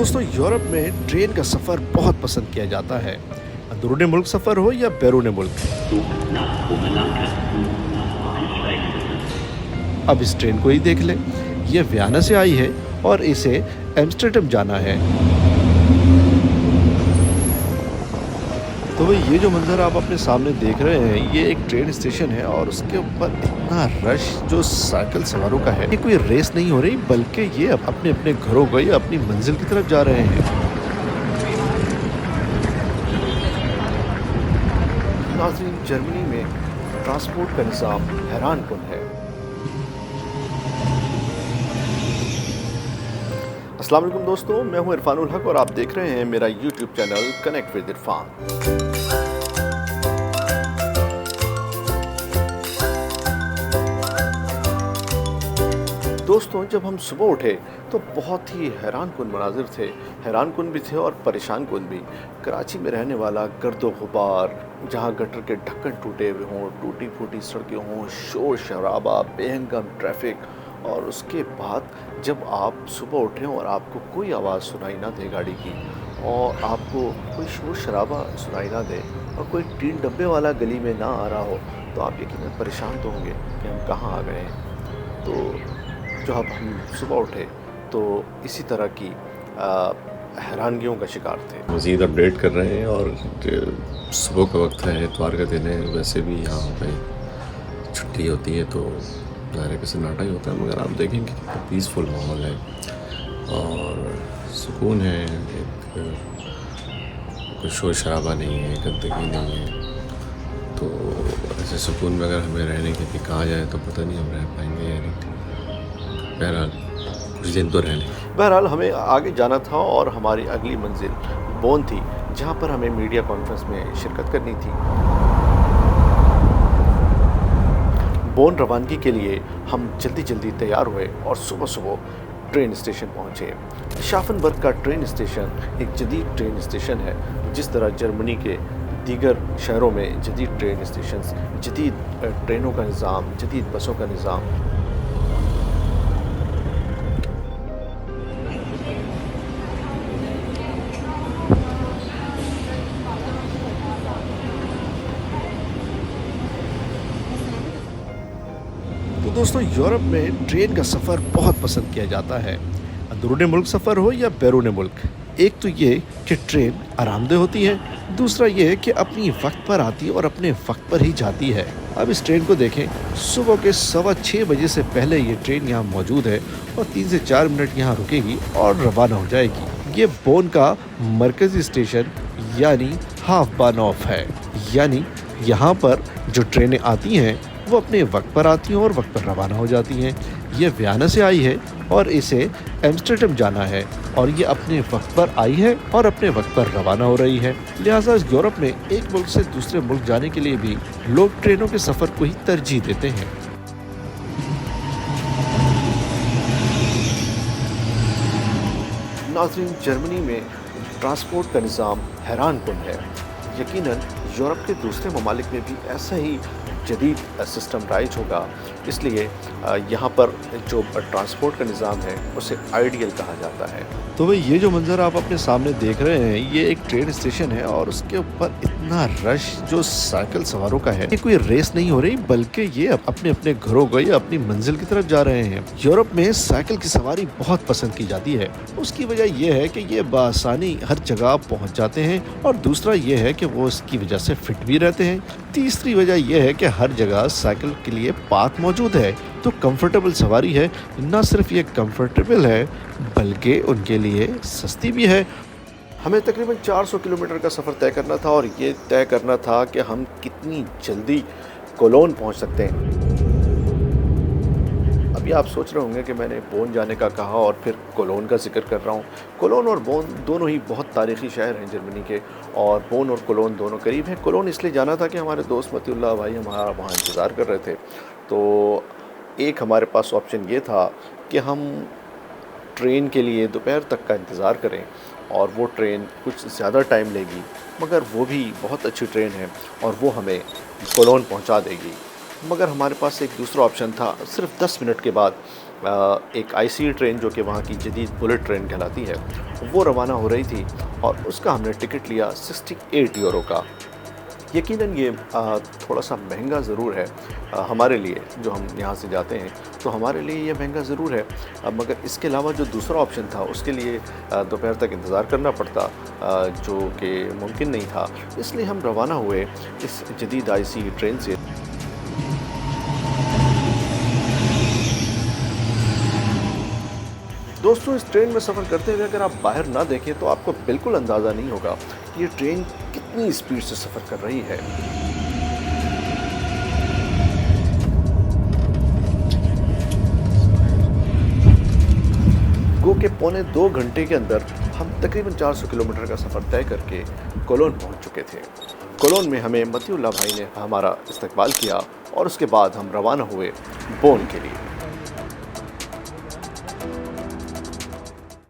दोस्तों यूरोप में ट्रेन का सफ़र बहुत पसंद किया जाता है। अंदरूनी मुल्क सफ़र हो या बैरून मुल्क। अब इस ट्रेन को ही देख ले, ये वियना से आई है और इसे एम्स्टर्डम जाना है। तो भाई ये जो मंजर आप अपने सामने देख रहे हैं, ये एक ट्रेन स्टेशन है और उसके ऊपर इतना रश जो साइकिल सवारों का है। ये कोई रेस नहीं हो रही, बल्कि ये अपने अपने घरों को या अपनी मंजिल की तरफ जा रहे हैं। नाज़रीन, जर्मनी में ट्रांसपोर्ट का निज़ाम हैरानकुन है। अस्सलाम वालेकुम दोस्तों, मैं हूं इरफानुल हक और आप देख रहे हैं मेरा YouTube channel connect with Irfan. दोस्तों, जब हम सुबह उठे तो बहुत ही हैरानकुन मनाजिर थे। हैरानकुन भी थे और परेशानकुन भी। कराची में रहने वाला गर्दो गुबार, जहाँ गटर के ढक्कन टूटे हुए हों, टूटी फूटी सड़कें हों, शोर शराबा, बेहंगम ट्रैफिक, और उसके बाद जब आप सुबह उठें और आपको कोई आवाज़ सुनाई ना दे गाड़ी की, और आपको कोई शोर शराबा सुनाई ना दे, और कोई टीन डब्बे वाला गली में ना आ रहा हो, तो आप यकीनन परेशान तो होंगे कि हम कहाँ आ गए हैं। तो जब हम सुबह उठे तो इसी तरह की हैरानगियों का शिकार थे। मज़ीद अपडेट कर रहे हैं और सुबह का वक्त है, इतवार का दिन है, वैसे भी यहाँ पे छुट्टी होती है तो ज़ाहिर है सन्नाटा ही होता है, मगर आप देखेंगे कितना पीसफुल माहौल है और सुकून है। कोई शोर शराबा नहीं है, गंदगी नहीं है। तो ऐसे सुकून में अगर हमें रहने के लिए कहा जाए तो पता नहीं हम रह पाएंगे या नहीं। बहरहाल कुछ दिन तो रह लें। बहरहाल हमें आगे जाना था और हमारी अगली मंजिल बोन थी, जहाँ पर हमें मीडिया कॉन्फ्रेंस में शिरकत करनी थी। बोन रवानगी के लिए हम जल्दी जल्दी तैयार हुए और सुबह सुबह ट्रेन स्टेशन पहुँचे। शाफनबर्ग का ट्रेन स्टेशन एक जदीद ट्रेन स्टेशन है। जिस तरह जर्मनी के दीगर शहरों में जदीद ट्रेन स्टेशन, जदीद ट्रेनों का निज़ाम, जदीद बसों का निज़ाम। तो दोस्तों यूरोप में ट्रेन का सफ़र बहुत पसंद किया जाता है। अंदरूनी मुल्क सफ़र हो या बैरून मुल्क। एक तो ये कि ट्रेन आरामदेह होती है, दूसरा ये कि अपनी वक्त पर आती है और अपने वक्त पर ही जाती है। अब इस ट्रेन को देखें, सुबह के 6:15 बजे से पहले ये ट्रेन यहाँ मौजूद है और 3 से 4 मिनट यहाँ रुकेगी और रवाना हो जाएगी। ये बोन का मरकज़ी स्टेशन यानी हाफ बानॉफ है। यानी यहाँ पर जो ट्रेनें आती हैं वो अपने वक्त पर आती हैं और वक्त पर रवाना हो जाती हैं। ये वियना से आई है और इसे एम्स्टर्डम जाना है, और ये अपने वक्त पर आई है और अपने वक्त पर रवाना हो रही है। लिहाजा यूरोप में एक मुल्क से दूसरे मुल्क जाने के लिए भी लोग ट्रेनों के सफ़र को ही तरजीह देते हैं। नाज़रीन, जर्मनी में ट्रांसपोर्ट का निज़ाम हैरानकुन है। यकीनन यूरोप के दूसरे ममालिक में भी ऐसा ही जदीद सिस्टम राइज होगा, इसलिए यहाँ पर जो ट्रांसपोर्ट का निज़ाम है उसे आइडियल कहा जाता है। तो भाई ये जो मंजर आप अपने सामने देख रहे हैं, ये एक ट्रेन स्टेशन है और उसके ऊपर इतना रश जो साइकिल सवारों का है। ये कोई रेस नहीं हो रही, बल्कि ये अपने अपने घरों को या अपनी मंजिल की तरफ जा रहे हैं। यूरोप में साइकिल की सवारी बहुत पसंद की जाती है। उसकी वजह यह है कि ये बआसानी हर जगह पहुँच जाते हैं, और दूसरा ये है कि वो इसकी वजह से फिट भी रहते हैं। तीसरी वजह यह है कि हर जगह साइकिल के लिए पार्क मौजूद है, तो कंफर्टेबल सवारी है। ना सिर्फ ये कंफर्टेबल है बल्कि उनके लिए सस्ती भी है। हमें तकरीबन 400 किलोमीटर का सफ़र तय करना था, और ये तय करना था कि हम कितनी जल्दी कोलोन पहुंच सकते हैं। अभी आप सोच रहे होंगे कि मैंने बोन जाने का कहा और फिर कोलोन का जिक्र कर रहा हूँ। कोलोन और बोन दोनों ही बहुत तारीख़ी शहर हैं जर्मनी के, और बोन और कोलोन दोनों करीब हैं। कोलोन इसलिए जाना था कि हमारे दोस्त मतीउल्लाह भाई हमारा वहाँ इंतज़ार कर रहे थे। तो एक हमारे पास ऑप्शन ये था कि हम ट्रेन के लिए दोपहर तक का इंतज़ार करें, और वो ट्रेन कुछ ज़्यादा टाइम लेगी, मगर वो भी बहुत अच्छी ट्रेन है और वो हमें कोलोन पहुँचा देगी। मगर हमारे पास एक दूसरा ऑप्शन था। सिर्फ 10 मिनट के बाद एक आईसी ट्रेन जो कि वहाँ की जदीद बुलेट ट्रेन कहलाती है, वो रवाना हो रही थी और उसका हमने टिकट लिया 68 यूरो का। यकीनन ये थोड़ा सा महंगा ज़रूर है हमारे लिए, जो हम यहाँ से जाते हैं तो हमारे लिए ये महंगा ज़रूर है। मगर इसके अलावा जो दूसरा ऑप्शन था उसके लिए दोपहर तक इंतज़ार करना पड़ता, जो कि मुमकिन नहीं था। इसलिए हम रवाना हुए इस जदीद आईसी ट्रेन से। दोस्तों, इस ट्रेन में सफ़र करते हुए अगर आप बाहर ना देखें तो आपको बिल्कुल अंदाज़ा नहीं होगा कि ये ट्रेन कितनी स्पीड से सफ़र कर रही है। गो के पौने 2 घंटे के अंदर हम तकरीबन 400 किलोमीटर का सफ़र तय करके कोलोन पहुंच चुके थे। कोलोन में हमें मतीउल्लाह भाई ने हमारा इस्तकबाल किया और उसके बाद हम रवाना हुए बोन के लिए।